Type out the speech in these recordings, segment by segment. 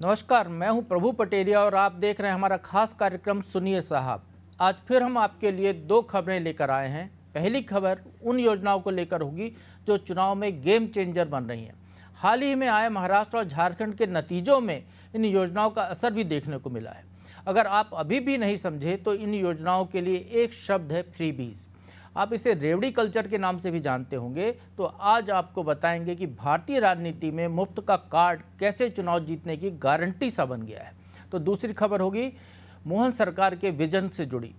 नमस्कार, मैं हूं प्रभु पटेरिया और आप देख रहे हैं हमारा खास कार्यक्रम सुनिए साहब। आज फिर हम आपके लिए दो खबरें लेकर आए हैं। पहली खबर उन योजनाओं को लेकर होगी जो चुनाव में गेम चेंजर बन रही हैं। हाल ही में आए महाराष्ट्र और झारखंड के नतीजों में इन योजनाओं का असर भी देखने को मिला है। अगर आप अभी भी नहीं समझे तो इन योजनाओं के लिए एक शब्द है फ्रीबीज। आप इसे रेवड़ी कल्चर के नाम से भी जानते होंगे। तो आज आपको बताएंगे कि भारतीय राजनीति में मुफ्त का कार्ड कैसे चुनाव जीतने की गारंटी सा बन गया है। तो दूसरी खबर होगी मोहन सरकार के विजन से जुड़ी।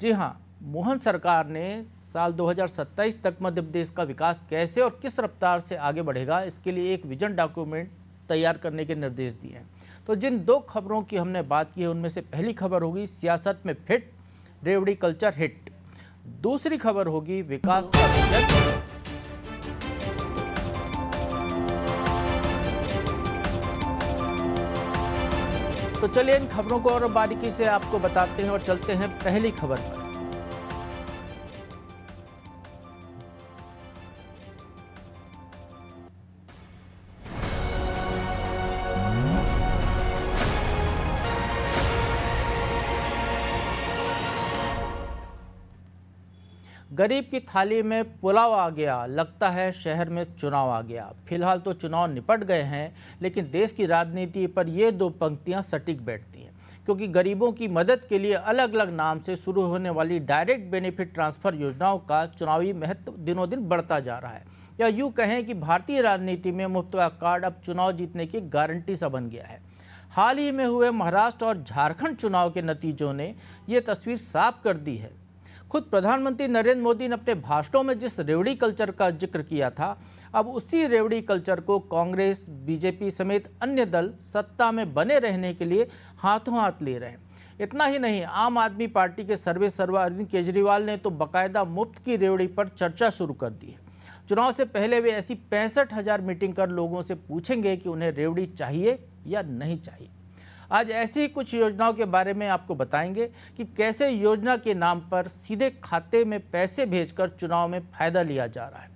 जी हाँ, मोहन सरकार ने साल 2027 तक मध्य प्रदेश का विकास कैसे और किस रफ्तार से आगे बढ़ेगा, इसके लिए एक विजन डॉक्यूमेंट तैयार करने के निर्देश दिए हैं। तो जिन दो खबरों की हमने बात की है उनमें से पहली खबर होगी सियासत में फिट, रेवड़ी कल्चर हिट। दूसरी खबर होगी विकास का विजन। तो चलिए इन खबरों को और बारीकी से आपको बताते हैं और चलते हैं पहली खबर पर। गरीब की थाली में पुलाव आ गया, लगता है शहर में चुनाव आ गया। फिलहाल तो चुनाव निपट गए हैं, लेकिन देश की राजनीति पर ये दो पंक्तियां सटीक बैठती हैं, क्योंकि गरीबों की मदद के लिए अलग अलग नाम से शुरू होने वाली डायरेक्ट बेनिफिट ट्रांसफर योजनाओं का चुनावी महत्व दिनों दिन बढ़ता जा रहा है। या यूँ कहें कि भारतीय राजनीति में मुफ्त का कार्ड अब चुनाव जीतने की गारंटी सा बन गया है। हाल ही में हुए महाराष्ट्र और झारखंड चुनाव के नतीजों ने ये तस्वीर साफ कर दी है। खुद प्रधानमंत्री नरेंद्र मोदी ने अपने भाषणों में जिस रेवड़ी कल्चर का जिक्र किया था, अब उसी रेवड़ी कल्चर को कांग्रेस, बीजेपी समेत अन्य दल सत्ता में बने रहने के लिए हाथों हाथ ले रहे हैं। इतना ही नहीं, आम आदमी पार्टी के सर्वेसर्वा अरविंद केजरीवाल ने तो बाकायदा मुफ्त की रेवड़ी पर चर्चा शुरू कर दी है। चुनाव से पहले वे ऐसी 65,000 मीटिंग कर लोगों से पूछेंगे कि उन्हें रेवड़ी चाहिए या नहीं चाहिए। आज ऐसी ही कुछ योजनाओं के बारे में आपको बताएंगे कि कैसे योजना के नाम पर सीधे खाते में पैसे भेजकर चुनाव में फायदा लिया जा रहा है।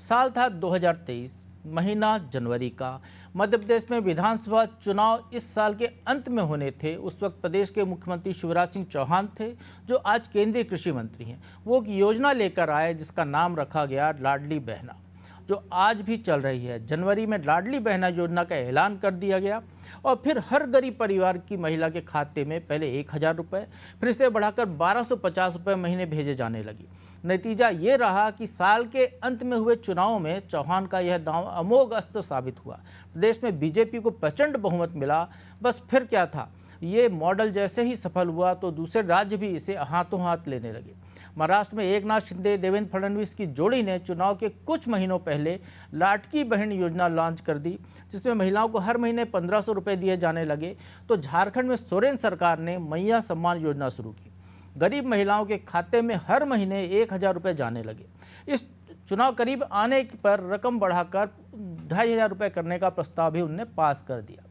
साल था 2023, महीना जनवरी का। मध्य प्रदेश में विधानसभा चुनाव इस साल के अंत में होने थे। उस वक्त प्रदेश के मुख्यमंत्री शिवराज सिंह चौहान थे, जो आज केंद्रीय कृषि मंत्री हैं। वो एक योजना लेकर आए जिसका नाम रखा गया लाडली बहना, जो आज भी चल रही है। जनवरी में लाडली बहना योजना का ऐलान कर दिया गया और फिर हर गरीब परिवार की महिला के खाते में पहले 1,000 रुपये, फिर इसे बढ़ाकर 1,250 रुपये महीने भेजे जाने लगी। नतीजा ये रहा कि साल के अंत में हुए चुनाव में चौहान का यह दांव अमोघ अस्त्र साबित हुआ। प्रदेश में बीजेपी को प्रचंड बहुमत मिला। बस फिर क्या था, ये मॉडल जैसे ही सफल हुआ तो दूसरे राज्य भी इसे हाथों हाथ लेने लगे। महाराष्ट्र में एकनाथ शिंदे, देवेंद्र फडणवीस की जोड़ी ने चुनाव के कुछ महीनों पहले लाडकी बहन योजना लॉन्च कर दी, जिसमें महिलाओं को हर महीने 1,500 रुपये दिए जाने लगे। तो झारखंड में सोरेन सरकार ने मैया सम्मान योजना शुरू की। गरीब महिलाओं के खाते में हर महीने 1,000 रुपये जाने लगे। इस चुनाव करीब आने पर रकम बढ़ाकर 2,500 रुपये करने का प्रस्ताव भी उन्होंने पास कर दिया।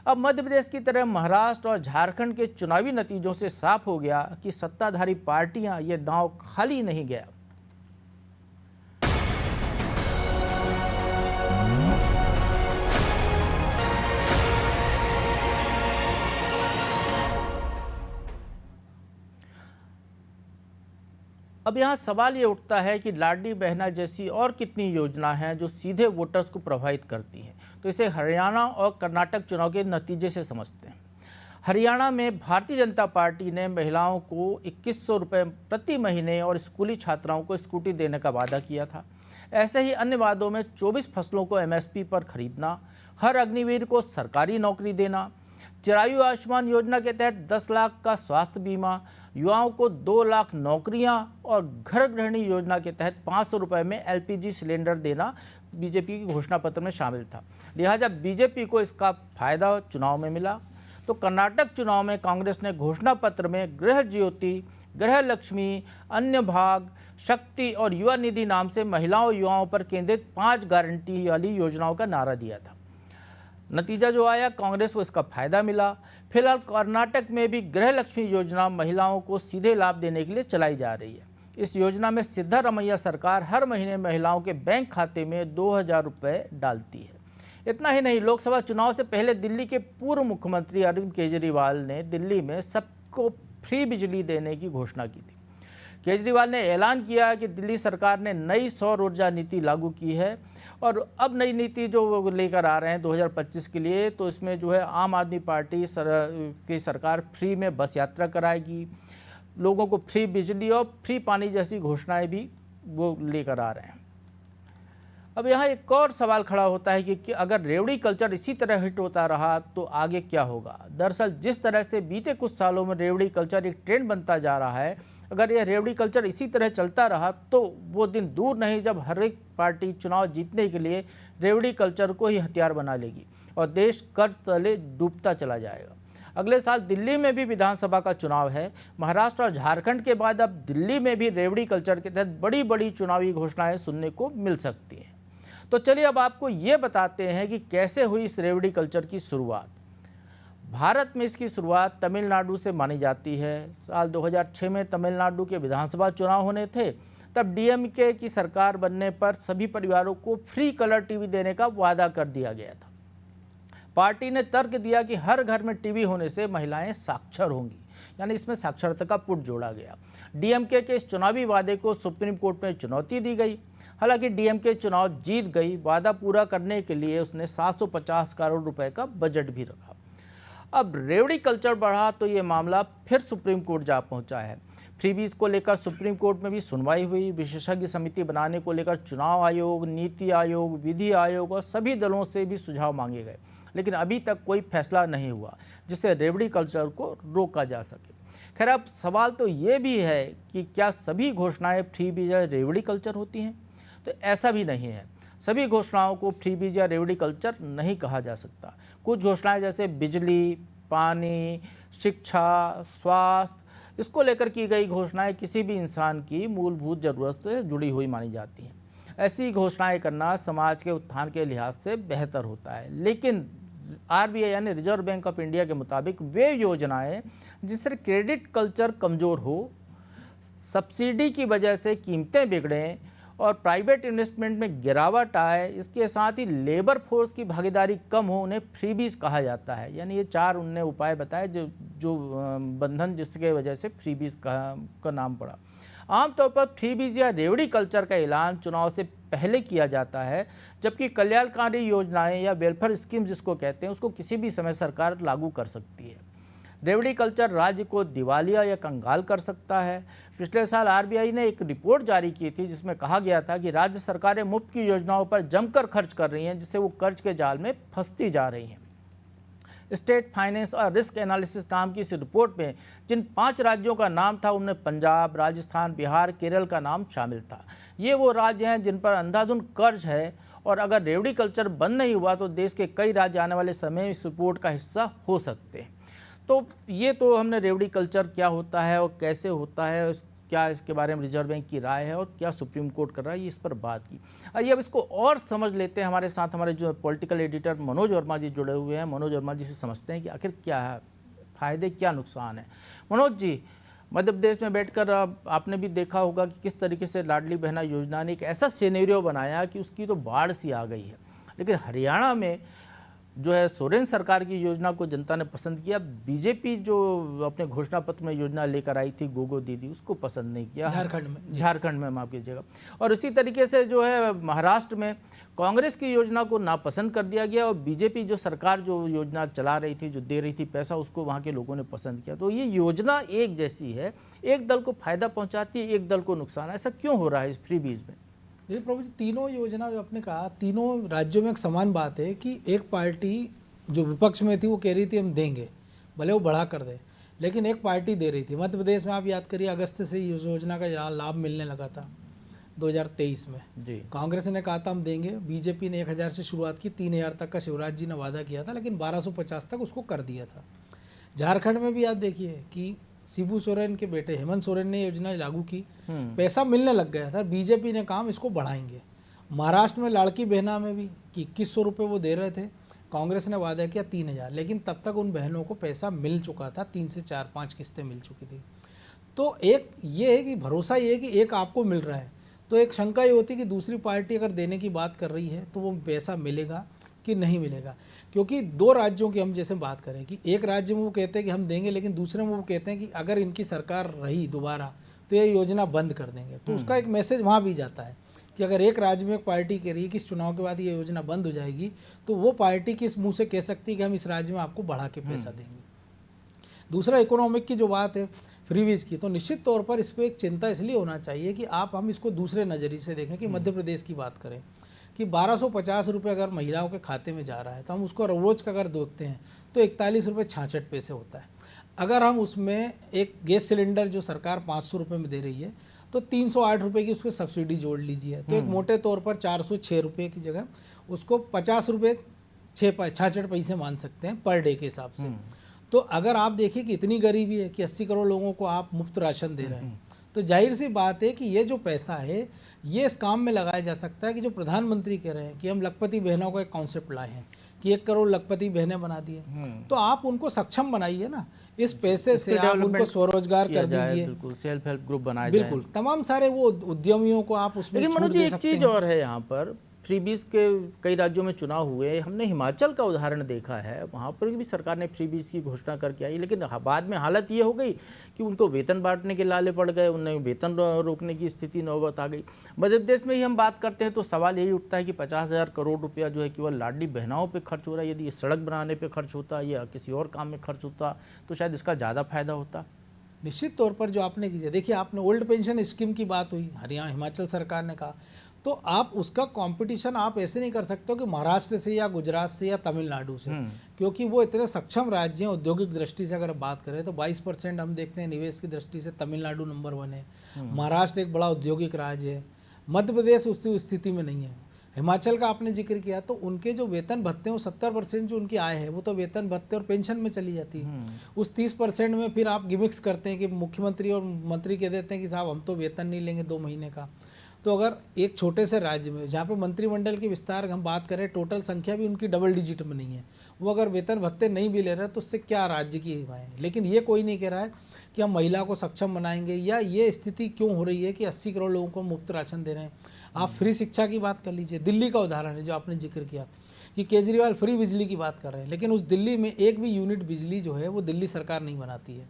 अब मध्य प्रदेश की तरह महाराष्ट्र और झारखंड के चुनावी नतीजों से साफ हो गया कि सत्ताधारी पार्टियां ये दांव खाली नहीं गया। अब यहाँ सवाल ये उठता है कि लाडली बहना जैसी और कितनी योजना हैं जो सीधे वोटर्स को प्रभावित करती हैं। तो इसे हरियाणा और कर्नाटक चुनाव के नतीजे से समझते हैं। हरियाणा में भारतीय जनता पार्टी ने महिलाओं को 2,100 रुपये प्रति महीने और स्कूली छात्राओं को स्कूटी देने का वादा किया था। ऐसे ही अन्य वादों में 24 फसलों को MSP पर खरीदना, हर अग्निवीर को सरकारी नौकरी देना, चिरायु आयुष्मान योजना के तहत 10 लाख का स्वास्थ्य बीमा, युवाओं को 2 लाख नौकरियां और घर गृहिणी योजना के तहत 500 रुपये में LPG सिलेंडर देना बीजेपी की घोषणा पत्र में शामिल था। लिहाजा बीजेपी को इसका फायदा चुनाव में मिला। तो कर्नाटक चुनाव में कांग्रेस ने घोषणा पत्र में गृह ज्योति, गृह लक्ष्मी, अन्य भाग, शक्ति और युवा निधि नाम से महिलाओं युवाओं पर केंद्रित 5 गारंटी वाली योजनाओं का नारा दिया था। नतीजा जो आया, कांग्रेस को इसका फायदा मिला। फिलहाल कर्नाटक में भी गृह लक्ष्मी योजना महिलाओं को सीधे लाभ देने के लिए चलाई जा रही है। इस योजना में सिद्धारमैया सरकार हर महीने महिलाओं के बैंक खाते में 2,000 रुपये डालती है। इतना ही नहीं, लोकसभा चुनाव से पहले दिल्ली के पूर्व मुख्यमंत्री अरविंद केजरीवाल ने दिल्ली में सबको फ्री बिजली देने की घोषणा की थी। केजरीवाल ने ऐलान किया कि दिल्ली सरकार ने नई सौर ऊर्जा नीति लागू की है और अब नई नीति जो लेकर आ रहे हैं 2025 के लिए, तो इसमें जो है आम आदमी पार्टी की सरकार फ्री में बस यात्रा कराएगी, लोगों को फ्री बिजली और फ्री पानी जैसी घोषणाएं भी वो लेकर आ रहे हैं। अब यहाँ एक और सवाल खड़ा होता है कि अगर रेवड़ी कल्चर इसी तरह हिट होता रहा तो आगे क्या होगा। दरअसल जिस तरह से बीते कुछ सालों में रेवड़ी कल्चर एक ट्रेंड बनता जा रहा है, अगर यह रेवड़ी कल्चर इसी तरह चलता रहा तो वो दिन दूर नहीं जब हर एक पार्टी चुनाव जीतने के लिए रेवड़ी कल्चर को ही हथियार बना लेगी और देश कर्ज तले डूबता चला जाएगा। अगले साल दिल्ली में भी विधानसभा का चुनाव है। महाराष्ट्र और झारखंड के बाद अब दिल्ली में भी रेवड़ी कल्चर के तहत बड़ी बड़ी चुनावी घोषणाएं सुनने को मिल सकती हैं। तो चलिए अब आपको ये बताते हैं कि कैसे हुई इस रेवड़ी कल्चर की शुरुआत। भारत में इसकी शुरुआत तमिलनाडु से मानी जाती है। साल 2006 में तमिलनाडु के विधानसभा चुनाव होने थे। तब डीएमके की सरकार बनने पर सभी परिवारों को फ्री कलर टीवी देने का वादा कर दिया गया था। पार्टी ने तर्क दिया कि हर घर में टीवी होने से महिलाएं साक्षर होंगी, यानी इसमें साक्षरता का पुट जोड़ा गया। डीएमके के इस चुनावी वादे को सुप्रीम कोर्ट में चुनौती दी गई। हालांकि डीएमके चुनाव जीत गई। वादा पूरा करने के लिए उसने 750 करोड़ रुपए का बजट भी रखा। अब रेवड़ी कल्चर बढ़ा तो ये मामला फिर सुप्रीम कोर्ट जा पहुंचा है। फ्रीबीज को लेकर सुप्रीम कोर्ट में भी सुनवाई हुई। विशेषज्ञ समिति बनाने को लेकर चुनाव आयोग, नीति आयोग, विधि आयोग और सभी दलों से भी सुझाव मांगे गए, लेकिन अभी तक कोई फैसला नहीं हुआ जिससे रेवड़ी कल्चर को रोका जा सके। खैर, अब सवाल तो ये भी है कि क्या सभी घोषणाएं फ्रीबीज या रेवड़ी कल्चर होती हैं? तो ऐसा भी नहीं है। सभी घोषणाओं को फ्रीबीज या रेवड़ी कल्चर नहीं कहा जा सकता। कुछ घोषणाएं जैसे बिजली, पानी, शिक्षा, स्वास्थ्य, इसको लेकर की गई घोषणाएं किसी भी इंसान की मूलभूत जरूरत से जुड़ी हुई मानी जाती हैं। ऐसी घोषणाएं करना समाज के उत्थान के लिहाज से बेहतर होता है, लेकिन आरबीआई यानी रिजर्व बैंक ऑफ इंडिया के मुताबिक वे योजनाएं जिससे क्रेडिट कल्चर कमज़ोर हो, सब्सिडी की वजह से कीमतें बिगड़ें और प्राइवेट इन्वेस्टमेंट में गिरावट आए, इसके साथ ही लेबर फोर्स की भागीदारी कम हो, उन्हें फ्रीबीज कहा जाता है। यानी ये 4 उनने उपाय बताए जो बंधन जिसके वजह से फ्रीबीज का नाम पड़ा। आमतौर पर फ्रीबीज या रेवड़ी कल्चर का ऐलान चुनाव से पहले किया जाता है, जबकि कल्याणकारी योजनाएं या वेलफेयर स्कीम जिसको कहते हैं उसको किसी भी समय सरकार लागू कर सकती है। रेवड़ी कल्चर राज्य को दिवालिया या कंगाल कर सकता है। पिछले साल आरबीआई ने एक रिपोर्ट जारी की थी जिसमें कहा गया था कि राज्य सरकारें मुफ्त की योजनाओं पर जमकर खर्च कर रही हैं, जिससे वो कर्ज के जाल में फंसती जा रही हैं। स्टेट फाइनेंस और रिस्क एनालिसिस नाम की इस रिपोर्ट में जिन 5 राज्यों का नाम था उनमें पंजाब, राजस्थान, बिहार, केरल का नाम शामिल था। ये वो राज्य हैं जिन पर अंधाधुंध कर्ज है और अगर रेवड़ी कल्चर बंद नहीं हुआ तो देश के कई राज्य आने वाले समय में इस रिपोर्ट का हिस्सा हो सकते हैं। तो ये तो हमने रेवड़ी कल्चर क्या होता है और कैसे होता है, क्या इसके बारे में रिजर्व बैंक की राय है और क्या सुप्रीम कोर्ट कर रहा है, ये इस पर बात की। आइए अब इसको और समझ लेते हैं। हमारे साथ हमारे जो पॉलिटिकल एडिटर मनोज वर्मा जी जुड़े हुए हैं। मनोज वर्मा जी से समझते हैं कि आखिर क्या है फ़ायदे, क्या नुकसान है। मनोज जी, मध्य प्रदेश में बैठकर आपने भी देखा होगा कि किस तरीके से लाडली बहना योजना ने एक ऐसा सिनेरियो बनाया कि उसकी तो बाढ़ सी आ गई है, लेकिन हरियाणा में जो है सोरेन सरकार की योजना को जनता ने पसंद किया। बीजेपी जो अपने घोषणा पत्र में योजना लेकर आई थी गोगो दीदी, उसको पसंद नहीं किया झारखंड में माफ कीजिएगा। और इसी तरीके से जो है महाराष्ट्र में कांग्रेस की योजना को नापसंद कर दिया गया और बीजेपी जो सरकार जो योजना चला रही थी, जो दे रही थी पैसा, उसको वहाँ के लोगों ने पसंद किया। तो ये योजना एक जैसी है, एक दल को फायदा पहुँचाती है, एक दल को नुकसान। ऐसा क्यों हो रहा है इस फ्रीबीज में? देखिए प्रभु जी, तीनों योजना जो आपने कहा, तीनों राज्यों में एक समान बात है कि एक पार्टी जो विपक्ष में थी वो कह रही थी हम देंगे, भले वो बढ़ा कर दे, लेकिन एक पार्टी दे रही थी। मध्य प्रदेश में आप याद करिए अगस्त से इस योजना का लाभ मिलने लगा था 2023 में जी। कांग्रेस ने कहा था हम देंगे, बीजेपी ने 1000 से शुरुआत की, 3000 तक का शिवराज जी ने वादा किया था, लेकिन 1250 तक उसको कर दिया था। झारखंड में भी याद देखिए कि शिबू सोरेन के बेटे हेमंत सोरेन ने योजना लागू की, पैसा मिलने लग गया था, बीजेपी ने कहा इसको बढ़ाएंगे। महाराष्ट्र में लाड़की बहना में भी कि 2100 रुपये वो दे रहे थे, कांग्रेस ने वादा किया 3,000, लेकिन तब तक उन बहनों को पैसा मिल चुका था, 3 से 4-5 किस्तें मिल चुकी थी। तो एक ये है कि भरोसा ये है कि एक आपको मिल रहा है, तो एक शंका ये होती है कि दूसरी पार्टी अगर देने की बात कर रही है तो वो पैसा मिलेगा कि नहीं मिलेगा। क्योंकि दो राज्यों की हम जैसे बात करें कि एक राज्य में वो कहते हैं कि हम देंगे, लेकिन दूसरे में वो कहते हैं कि अगर इनकी सरकार रही दोबारा तो ये योजना बंद कर देंगे। तो उसका एक मैसेज वहाँ भी जाता है कि अगर एक राज्य में एक पार्टी कह रही है कि इस चुनाव के बाद ये योजना बंद हो जाएगी, तो वो पार्टी किस मुंह से कह सकती है कि हम इस राज्य में आपको बढ़ा के पैसा देंगे। दूसरा इकोनॉमिक की जो बात है फ्रीबीज की, तो निश्चित तौर पर इस पर एक चिंता इसलिए होना चाहिए कि हम इसको दूसरे नज़रिए से देखें कि मध्य प्रदेश की बात करें कि 1250 रुपये अगर महिलाओं के खाते में जा रहा है, तो हम उसको रोज का अगर देखते हैं तो 41 रुपये 66 पैसे होता है। अगर हम उसमें एक गैस सिलेंडर जो सरकार 500 रुपये में दे रही है, तो 308 रुपये की उस पर सब्सिडी जोड़ लीजिए, तो एक मोटे तौर पर 406 रुपये की जगह उसको 50 रुपये 66 पैसे मान सकते हैं पर डे के हिसाब से। तो अगर आप देखिए कि इतनी गरीबी है कि 80 करोड़ लोगों को आप मुफ्त राशन दे रहे हैं, तो जाहिर सी बात है कि ये जो पैसा है ये इस काम में लगाया जा सकता है कि जो प्रधानमंत्री कह रहे हैं कि हम लखपति बहनों का एक कॉन्सेप्ट लाए हैं कि 1 करोड़ लखपति बहनें बना दिए, तो आप उनको सक्षम बनाइए ना, इस पैसे से आप उनको स्वरोजगार कर दीजिए, बिल्कुल सेल्फ हेल्प ग्रुप बनाए बिल्कुल तमाम सारे वो उद्यमियों को आप उसमें लेकिन छूट मनोज जी दे एक सकते चीज हैं। और है यहाँ पर, फ्रीबीज के कई राज्यों में चुनाव हुए, हमने हिमाचल का उदाहरण देखा है, वहाँ पर भी सरकार ने फ्रीबीज की घोषणा करके आई, लेकिन बाद में हालत ये हो गई कि उनको वेतन बांटने के लाले पड़ गए, उन्हें वेतन रोकने की स्थिति नौबत आ गई। मध्य प्रदेश में ही हम बात करते हैं तो सवाल यही उठता है कि 50,000 करोड़ रुपया जो है केवल लाडली बहनाओं पर खर्च हो रहा है। यदि ये सड़क बनाने पर खर्च होता या किसी और काम में खर्च होता तो शायद इसका ज़्यादा फायदा होता। निश्चित तौर पर जो आपने कीजिए, देखिए आपने ओल्ड पेंशन स्कीम की बात हुई, हरियाणा हिमाचल सरकार ने कहा, तो आप उसका कंपटीशन आप ऐसे नहीं कर सकते हो कि महाराष्ट्र से या गुजरात से या तमिलनाडु से, क्योंकि वो इतने सक्षम राज्य हैं। औद्योगिक दृष्टि से अगर बात करें तो 22% हम देखते हैं निवेश की दृष्टि से तमिलनाडु नंबर 1 है, महाराष्ट्र एक बड़ा औद्योगिक राज्य है, मध्य प्रदेश उस स्थिति में नहीं है। हिमाचल का आपने जिक्र किया, तो उनके जो वेतन भत्ते हैं वो 70% जो उनकी आय है वो तो वेतन भत्ते और पेंशन में चली जाती है। उस 30% में फिर आप गिमिक्स करते हैं कि मुख्यमंत्री और मंत्री कह देते हैं कि साहब हम तो वेतन नहीं लेंगे 2 महीने का। तो अगर एक छोटे से राज्य में जहाँ पे मंत्रिमंडल के विस्तार की हम बात करें, टोटल संख्या भी उनकी डबल डिजिट में नहीं है, वो अगर वेतन भत्ते नहीं भी ले रहे तो उससे क्या राज्य की है। लेकिन ये कोई नहीं कह रहा है कि हम महिला को सक्षम बनाएंगे, या ये स्थिति क्यों हो रही है कि 80 करोड़ लोगों को मुफ्त राशन दे रहे हैं। आप फ्री शिक्षा की बात कर लीजिए, दिल्ली का उदाहरण है जो आपने जिक्र किया कि केजरीवाल फ्री बिजली की बात कर रहे हैं, लेकिन उस दिल्ली में एक भी यूनिट बिजली जो है वो दिल्ली सरकार नहीं बनाती है।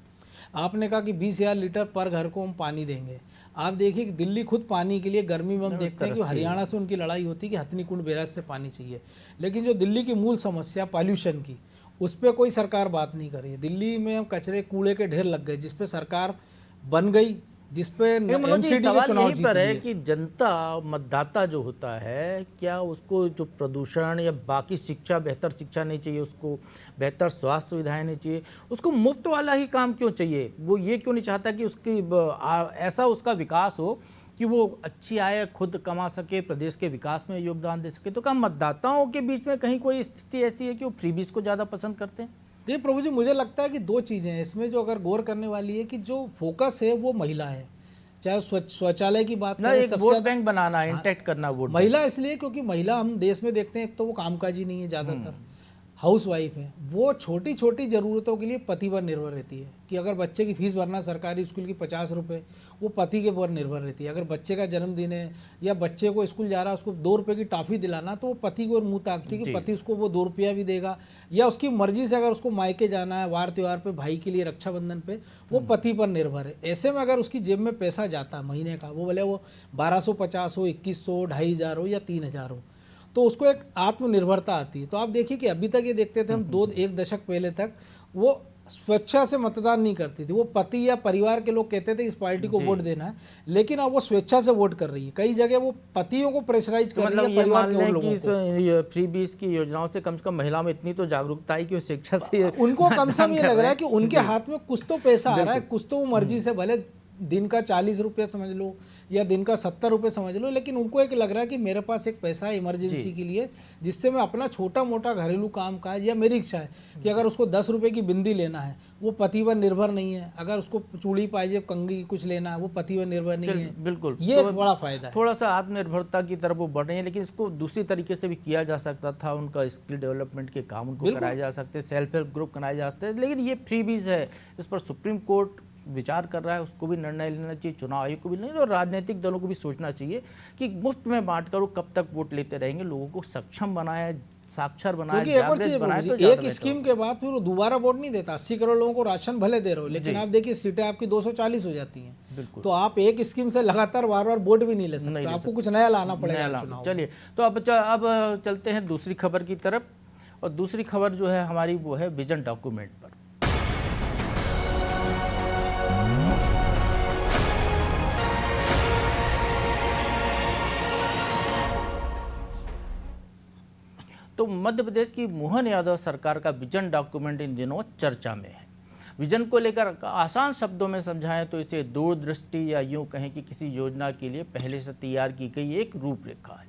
आपने कहा कि 20,000 लीटर पर घर को हम पानी देंगे, आप देखिए कि दिल्ली खुद पानी के लिए गर्मी में हम देखते हैं कि हरियाणा से उनकी लड़ाई होती है कि हथनीकुंड बैराज से पानी चाहिए, लेकिन जो दिल्ली की मूल समस्या पॉल्यूशन की, उस पर कोई सरकार बात नहीं कर रही है। दिल्ली में कचरे कूड़े के ढेर लग गए, जिस पे सरकार बन गई, जिस पे एमसीडी के चुनाव जीत है कि जनता मतदाता जो होता है, क्या उसको जो प्रदूषण या बाकी शिक्षा, बेहतर शिक्षा नहीं चाहिए, उसको बेहतर स्वास्थ्य सुविधाएं नहीं चाहिए, उसको मुफ्त वाला ही काम क्यों चाहिए? वो ये क्यों नहीं चाहता कि उसकी ऐसा उसका विकास हो कि वो अच्छी आय खुद कमा सके, प्रदेश के विकास में योगदान दे सके? तो क्या मतदाताओं के बीच में कहीं कोई स्थिति ऐसी है कि वो फ्रीबीज को ज़्यादा पसंद करते हैं? देखिए प्रभु जी, मुझे लगता है कि 2 चीज़ें हैं इसमें जो अगर गौर करने वाली है कि जो फोकस है वो महिला है। चाहे शौचालय की बात करें, एक वोट बैंक बनाना, इंटैक्ट करना वोट महिला, इसलिए क्योंकि महिला हम देश में देखते हैं एक तो वो कामकाजी नहीं है, ज़्यादातर हाउस वाइफ है, वो छोटी छोटी ज़रूरतों के लिए पति पर निर्भर रहती है कि अगर बच्चे की फीस भरना सरकारी स्कूल की 50 रुपये, वो पति के पर निर्भर रहती है। अगर बच्चे का जन्मदिन है या बच्चे को स्कूल जा रहा है उसको 2 रुपये की टॉफ़ी दिलाना, तो वो पति को मुँह ताकती है कि पति उसको वो 2 रुपया भी देगा, या उसकी मर्जी से अगर उसको मायके जाना है वार त्यौहार पे, भाई के लिए रक्षाबंधन पे, वो पति पर निर्भर है। ऐसे में अगर उसकी जेब में पैसा जाता है महीने का, वो भले वो 1250 हो, 2100, 2500 हो या 3000 हो, तो उसको एक आत्मनिर्भरता आती है। तो आप देखिए कि अभी तक ये देखते थे हम 1 दशक पहले तक वो स्वेच्छा से मतदान नहीं करती थी, वो पति या परिवार के लोग कहते थे इस पार्टी को वोट देना है, लेकिन अब वो स्वेच्छा से वोट कर रही है। कई जगह वो पतियों को प्रेशराइज कर रही है, परिवार के लोगों को। फ्रीबीज की योजनाओं से कम महिला में इतनी तो जागरूकता आई कि वो शिक्षा से उनको कम से कम ये लग रहा है कि उनके हाथ में कुछ तो पैसा आ रहा है, कुछ तो वो मर्जी से भले दिन का 40 रुपये समझ लो या दिन का 70 रुपये समझ लो, लेकिन उनको एक लग रहा है कि मेरे पास एक पैसा है इमरजेंसी के लिए, जिससे मैं अपना छोटा मोटा घरेलू काम काज, या मेरी इच्छा है कि अगर उसको 10 रुपये की बिंदी लेना है, वो पति पर निर्भर नहीं है, अगर उसको चूड़ी पाजेब कंघी कुछ लेना है वो पति पर निर्भर नहीं है। बिल्कुल, ये एक बड़ा फायदा है। थोड़ा सा आत्मनिर्भरता की तरफ वो बढ़ रही है, लेकिन इसको दूसरी तरीके से भी किया जा सकता था। उनका स्किल डेवलपमेंट के काम उनको कराए जा सकते, सेल्फ हेल्प ग्रुप कराए जा सकते, लेकिन ये फ्रीबीज है, इस पर सुप्रीम कोर्ट विचार कर रहा है, उसको भी निर्णय लेना चाहिए, चुनाव आयोग को भी नहीं, और राजनीतिक दलों को भी सोचना चाहिए कि मुफ्त में बांट कर वो कब तक वोट लेते रहेंगे। लोगों को सक्षम बनाया, साक्षर बनाया, जागृत बनाया, तो एक स्कीम के बाद फिर वो दोबारा वोट नहीं देता। 80 करोड़ लोगों को राशन भले दे रहे हो, लेकिन आप देखिए सीटें आपकी 240 हो जाती हैं। तो आप एक स्कीम से लगातार बार बार वोट भी नहीं ले सकते, आपको कुछ नया लाना पड़ेगा। चलिए, तो अब चलते हैं दूसरी खबर की तरफ, और दूसरी खबर जो है हमारी वो है विजन डॉक्यूमेंट पर। तो मध्य प्रदेश की मोहन यादव सरकार का विजन डॉक्यूमेंट इन दिनों चर्चा में है। विजन को लेकर आसान शब्दों में समझाएं तो इसे दूरदृष्टि, या यूं कहें कि किसी योजना के लिए पहले से तैयार की गई एक रूपरेखा है।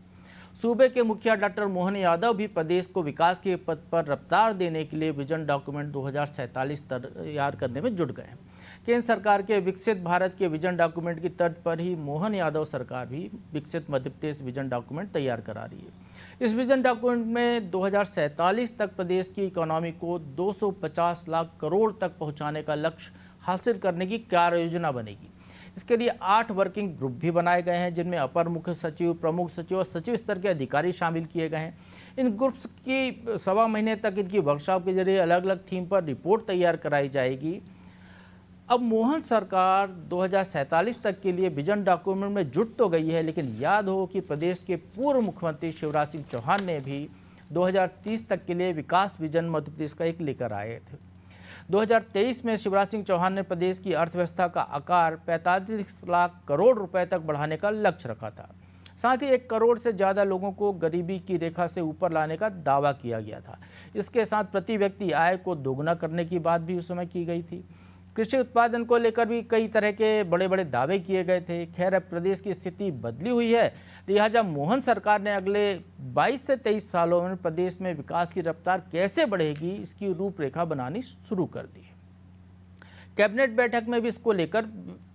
सूबे के मुखिया डॉक्टर मोहन यादव भी प्रदेश को विकास के पथ पर रफ्तार देने के लिए विजन डॉक्यूमेंट 2047 तैयार करने में जुट गए हैं। केंद्र सरकार के विकसित भारत के विजन डॉक्यूमेंट की तर्ज पर ही मोहन यादव सरकार भी विकसित मध्य प्रदेश विजन डॉक्यूमेंट तैयार करा रही है। इस विजन डॉक्यूमेंट में 2047 तक प्रदेश की इकोनॉमी को 250 लाख करोड़ तक पहुंचाने का लक्ष्य हासिल करने की कार्य योजना बनेगी। इसके लिए 8 वर्किंग ग्रुप भी बनाए गए हैं, जिनमें अपर मुख्य सचिव, प्रमुख सचिव और सचिव स्तर के अधिकारी शामिल किए गए हैं। इन ग्रुप्स की 1.25 महीने तक इनकी वर्कशॉप के जरिए अलग अलग थीम पर रिपोर्ट तैयार कराई जाएगी। अब मोहन सरकार 2047 तक के लिए विजन डॉक्यूमेंट में जुट तो गई है, लेकिन याद हो कि प्रदेश के पूर्व मुख्यमंत्री शिवराज सिंह चौहान ने भी 2030 तक के लिए विकास विजन मध्य प्रदेश का एक लेकर आए थे। 2023 में शिवराज सिंह चौहान ने प्रदेश की अर्थव्यवस्था का आकार 45 लाख करोड़ रुपए तक बढ़ाने का लक्ष्य रखा था। साथ ही 1 करोड़ से ज़्यादा लोगों को गरीबी की रेखा से ऊपर लाने का दावा किया गया था। इसके साथ प्रति व्यक्ति आय को दोगुना करने की बात भी उस समय की गई थी। कृषि उत्पादन को लेकर भी कई तरह के बड़े बड़े दावे किए गए थे। खैर, अब प्रदेश की स्थिति बदली हुई है, लिहाजा मोहन सरकार ने अगले 22 से 23 सालों में प्रदेश में विकास की रफ्तार कैसे बढ़ेगी, इसकी रूपरेखा बनानी शुरू कर दी है। कैबिनेट बैठक में भी इसको लेकर,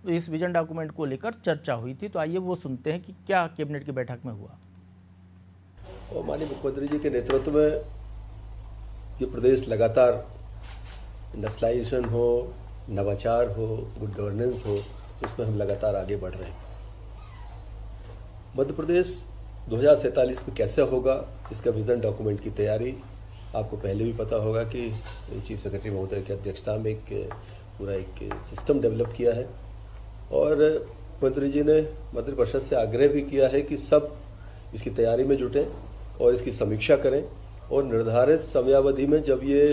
इस विजन डॉक्यूमेंट को लेकर चर्चा हुई थी। तो आइए वो सुनते हैं कि क्या कैबिनेट की बैठक में हुआ। और माननीय मुख्यमंत्री जी के नेतृत्व में ये प्रदेश लगातार इंडस्ट्रियलाइजेशन हो, नवाचार हो, गुड गवर्नेंस हो, उसमें हम लगातार आगे बढ़ रहे हैं। मध्य प्रदेश 2047 में कैसे होगा, इसका विजन डॉक्यूमेंट की तैयारी आपको पहले भी पता होगा कि चीफ सेक्रेटरी महोदय की अध्यक्षता में पूरा एक सिस्टम डेवलप किया है, और मुख्यमंत्री जी ने मंत्रिपरिषद से आग्रह भी किया है कि सब इसकी तैयारी में जुटें और इसकी समीक्षा करें, और निर्धारित समयावधि में जब ये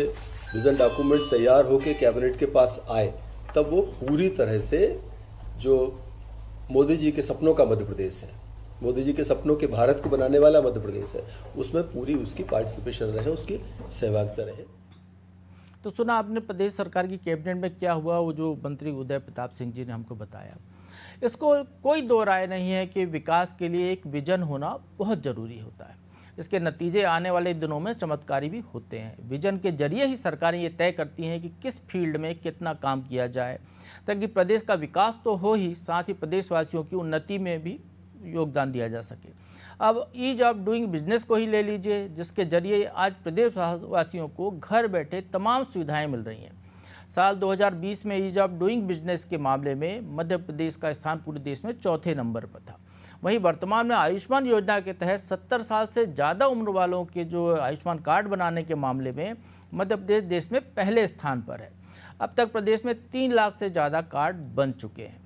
विजन डॉक्यूमेंट तैयार होकर कैबिनेट के पास आए, तब वो पूरी तरह से जो मोदी जी के सपनों का मध्य प्रदेश है, मोदी जी के सपनों के भारत को बनाने वाला मध्य प्रदेश है, उसमें पूरी उसकी पार्टिसिपेशन रहे, उसकी सहभागिता रहे। तो सुना आपने प्रदेश सरकार की कैबिनेट में क्या हुआ, वो जो मंत्री उदय प्रताप सिंह जी ने हमको बताया। इसको कोई दो राय नहीं है कि विकास के लिए एक विजन होना बहुत ज़रूरी होता है। इसके नतीजे आने वाले दिनों में चमत्कारी भी होते हैं। विजन के जरिए ही सरकारें ये तय करती हैं कि किस फील्ड में कितना काम किया जाए, ताकि प्रदेश का विकास तो हो ही, साथ ही प्रदेशवासियों की उन्नति में भी योगदान दिया जा सके। अब ईज ऑफ डूइंग बिजनेस को ही ले लीजिए, जिसके जरिए आज प्रदेशवासियों को घर बैठे तमाम सुविधाएं मिल रही हैं। साल 2020 में ईज ऑफ डूइंग बिजनेस के मामले में मध्य प्रदेश का स्थान पूरे देश में 4थे नंबर पर था। वहीं वर्तमान में आयुष्मान योजना के तहत 70 साल से ज़्यादा उम्र वालों के जो आयुष्मान कार्ड बनाने के मामले में मध्य प्रदेश देश में पहले स्थान पर है। अब तक प्रदेश में 3 लाख से ज़्यादा कार्ड बन चुके हैं।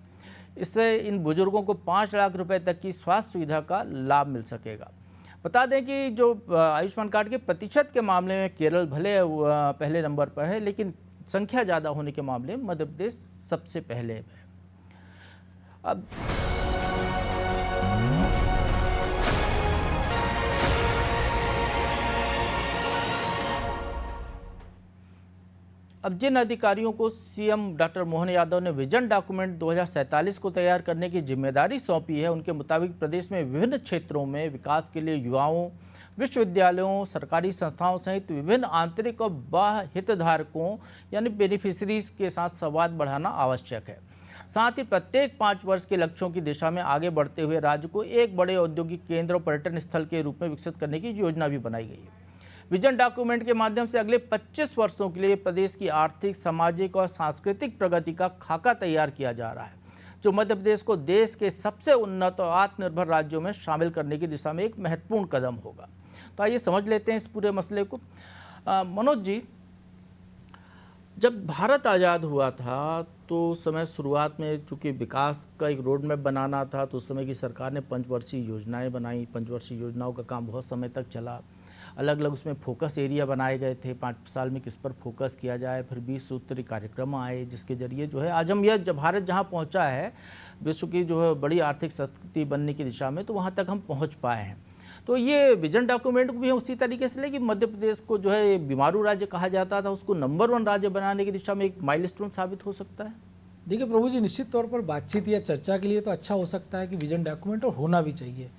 इससे इन बुजुर्गों को 5 लाख रुपए तक की स्वास्थ्य सुविधा का लाभ मिल सकेगा। बता दें कि जो आयुष्मान कार्ड के प्रतिशत के मामले में केरल भले पहले नंबर पर है, लेकिन संख्या ज़्यादा होने के मामले में मध्य प्रदेश सबसे पहले है। अब अब जिन अधिकारियों को सीएम डॉक्टर मोहन यादव ने विजन डॉक्यूमेंट 2047 को तैयार करने की जिम्मेदारी सौंपी है, उनके मुताबिक प्रदेश में विभिन्न क्षेत्रों में विकास के लिए युवाओं, विश्वविद्यालयों, सरकारी संस्थाओं सहित विभिन्न आंतरिक और बाह्य हितधारकों यानी बेनिफिशरीज के साथ संवाद बढ़ाना आवश्यक है। साथ ही प्रत्येक 5 वर्ष के लक्ष्यों की दिशा में आगे बढ़ते हुए राज्य को एक बड़े औद्योगिक केंद्र और पर्यटन स्थल के रूप में विकसित करने की योजना भी बनाई गई है। विजन डॉक्यूमेंट के माध्यम से अगले 25 वर्षों के लिए प्रदेश की आर्थिक, सामाजिक और सांस्कृतिक प्रगति का खाका तैयार किया जा रहा है, जो मध्य प्रदेश को देश के सबसे उन्नत और आत्मनिर्भर राज्यों में शामिल करने की दिशा में एक महत्वपूर्ण कदम होगा। तो आइए समझ लेते हैं इस पूरे मसले को। मनोज जी, जब भारत आज़ाद हुआ था तो उस समय शुरुआत में चूँकि विकास का एक रोड मैप बनाना था, तो उस समय की सरकार ने पंचवर्षीय योजनाएं बनाई। पंचवर्षीय योजनाओं का काम बहुत समय तक चला। अलग अलग उसमें फोकस एरिया बनाए गए थे, 5 साल में किस पर फोकस किया जाए। फिर 20 सूत्री कार्यक्रम आए, जिसके जरिए जो है आज हम यह जब भारत जहाँ पहुँचा है, विश्व की जो है बड़ी आर्थिक शक्ति बनने की दिशा में, तो वहाँ तक हम पहुँच पाए हैं। तो ये विजन डॉक्यूमेंट को भी उसी तरीके से ले कि मध्य प्रदेश को जो है बीमारू राज्य कहा जाता था, उसको नंबर 1 राज्य बनाने की दिशा में एक माइलस्टोन साबित हो सकता है। देखिए प्रभु जी, निश्चित तौर पर बातचीत या चर्चा के लिए तो अच्छा हो सकता है कि विजन डॉक्यूमेंट और होना भी चाहिए,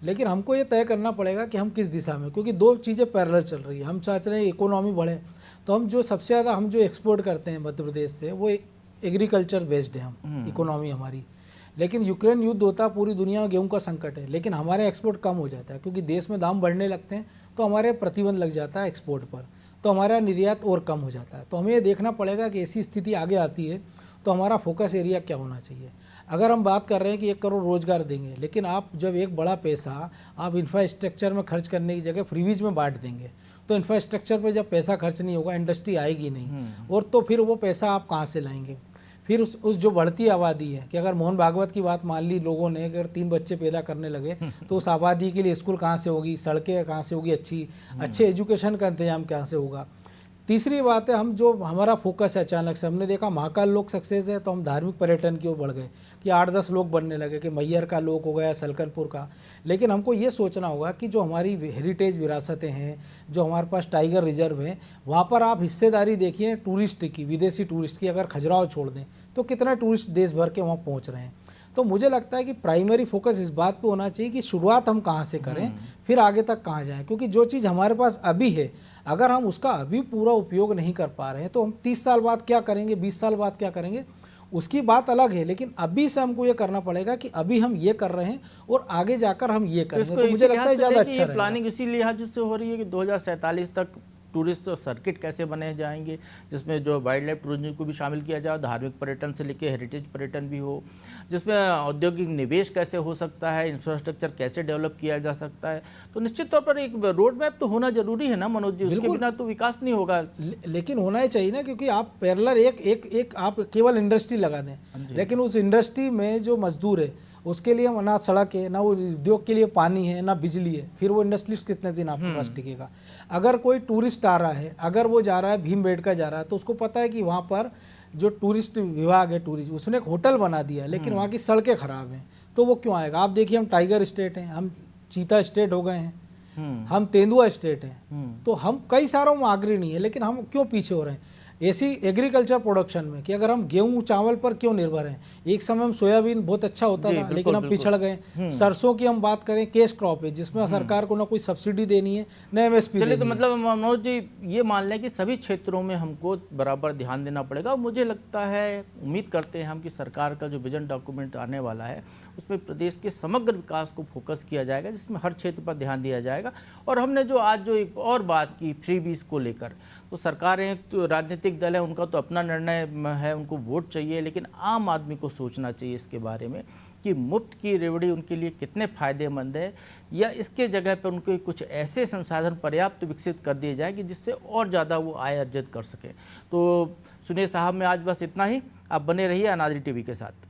लेकिन हमको ये तय करना पड़ेगा कि हम किस दिशा में, क्योंकि 2 चीज़ें पैरेलल चल रही है। हम चाह रहे हैं इकोनॉमी बढ़े, तो हम जो सबसे ज़्यादा हम जो एक्सपोर्ट करते हैं मध्य प्रदेश से वो एग्रीकल्चर बेस्ड है हम इकोनॉमी हमारी। लेकिन यूक्रेन युद्ध होता, पूरी दुनिया में गेहूं का संकट है, लेकिन हमारे एक्सपोर्ट कम हो जाता है क्योंकि देश में दाम बढ़ने लगते हैं, तो हमारे प्रतिबंध लग जाता है एक्सपोर्ट पर, तो हमारा निर्यात और कम हो जाता है। तो हमें ये देखना पड़ेगा कि ऐसी स्थिति आगे आती है तो हमारा फोकस एरिया क्या होना चाहिए। अगर हम बात कर रहे हैं कि 1 करोड़ रोजगार देंगे, लेकिन आप जब एक बड़ा पैसा आप इंफ्रास्ट्रक्चर में खर्च करने की जगह फ्रीबीज में बांट देंगे, तो इंफ्रास्ट्रक्चर पर जब पैसा खर्च नहीं होगा, इंडस्ट्री आएगी नहीं, और तो फिर वो पैसा आप कहाँ से लाएंगे। फिर उस जो बढ़ती आबादी है कि अगर मोहन भागवत की बात मान ली लोगों ने, अगर 3 बच्चे पैदा करने लगे तो उस आबादी के लिए स्कूल कहाँ से होगी, सड़कें कहाँ से होगी, अच्छे एजुकेशन का इंतजाम कहाँ से होगा। तीसरी बात है, हम जो हमारा फोकस है, अचानक से हमने देखा महाकाल लोक सक्सेस है तो हम धार्मिक पर्यटन की ओर बढ़ गए कि 8-10 लोग बनने लगे कि मैहर का लोक हो गया, सलकनपुर का। लेकिन हमको ये सोचना होगा कि जो हमारी हेरिटेज विरासतें हैं, जो हमारे पास टाइगर रिजर्व है, वहाँ पर आप हिस्सेदारी देखिए टूरिस्ट की, विदेशी टूरिस्ट की। अगर खजुराहो छोड़ दें तो कितना टूरिस्ट देश भर के वहाँ पहुँच रहे हैं। तो मुझे लगता है कि प्राइमरी फोकस इस बात पे होना चाहिए कि शुरुआत हम कहाँ से करें, फिर आगे तक कहाँ जाएं। क्योंकि जो चीज़ हमारे पास अभी है, अगर हम उसका अभी पूरा उपयोग नहीं कर पा रहे हैं तो हम 30 साल बाद क्या करेंगे, 20 साल बाद क्या करेंगे, उसकी बात अलग है। लेकिन अभी से हमको ये करना पड़ेगा कि अभी हम ये कर रहे हैं और आगे जाकर हम ये करेंगे। तो मुझे लगता है ज़्यादा अच्छा रहेगा। प्लानिंग इसी लिहाज से हो रही है कि 2047 तक टूरिस्ट सर्किट कैसे बने जाएंगे, जिसमें जो वाइल्ड लाइफ टूरिज्म को भी शामिल किया जाए, धार्मिक पर्यटन से लेकर हेरिटेज पर्यटन भी हो, जिसमें औद्योगिक निवेश कैसे हो सकता है, इंफ्रास्ट्रक्चर कैसे डेवलप किया जा सकता है। तो निश्चित तौर पर एक रोड मैप तो होना जरूरी है ना मनोज जी, उसके बिना तो विकास नहीं होगा। लेकिन होना ही चाहिए ना, क्योंकि आप पैरेलल एक आप केवल इंडस्ट्री लगा दें, लेकिन उस इंडस्ट्री में जो मजदूर है उसके लिए ना सड़क है, ना वो उद्योग के लिए पानी है, ना बिजली है, फिर वो इंडस्ट्रियलिस्ट कितने दिन आपके पास टिकेगा। अगर कोई टूरिस्ट आ रहा है, अगर वो जा रहा है भीमबेटका जा रहा है, तो उसको पता है कि वहाँ पर जो टूरिस्ट विभाग है, टूरिस्ट, उसने एक होटल बना दिया है, लेकिन वहाँ की सड़कें खराब हैं, तो वो क्यों आएगा। आप देखिए, हम टाइगर स्टेट हैं, हम चीता स्टेट हो गए हैं, हम तेंदुआ स्टेट हैं, तो हम कई सारों में अग्रणी है, लेकिन हम क्यों पीछे हो रहे हैं। ऐसी एग्रीकल्चर प्रोडक्शन में कि अगर हम गेहूं चावल पर क्यों निर्भर हैं, एक समय हम सोयाबीन बहुत अच्छा होता था, लेकिन हम पिछड़ गए। सरसों की हम बात करें, कैश क्रॉप है जिसमें सरकार को ना कोई सब्सिडी देनी है, न एमएसपी। चलिए, तो मतलब मनोज जी ये मान लें कि सभी क्षेत्रों में हमको बराबर ध्यान देना पड़ेगा। मुझे लगता है, उम्मीद करते हैं हम कि सरकार का जो विजन डॉक्यूमेंट आने वाला है उसमें प्रदेश के समग्र विकास को फोकस किया जाएगा, जिसमें हर क्षेत्र पर ध्यान दिया जाएगा। और हमने जो आज जो एक और बात की फ्रीबीज को लेकर, तो सरकारें, तो राजनीतिक दल है, उनका तो अपना निर्णय है, उनको वोट चाहिए, लेकिन आम आदमी को सोचना चाहिए इसके बारे में कि मुफ्त की रेवड़ी उनके लिए कितने फ़ायदेमंद है, या इसके जगह पर उनको कुछ ऐसे संसाधन पर्याप्त विकसित कर दिए जाए कि जिससे और ज़्यादा वो आय अर्जित कर सके। तो सुनिए साहब, मैं आज बस इतना ही। आप बने रहिए अनादि टीवी के साथ।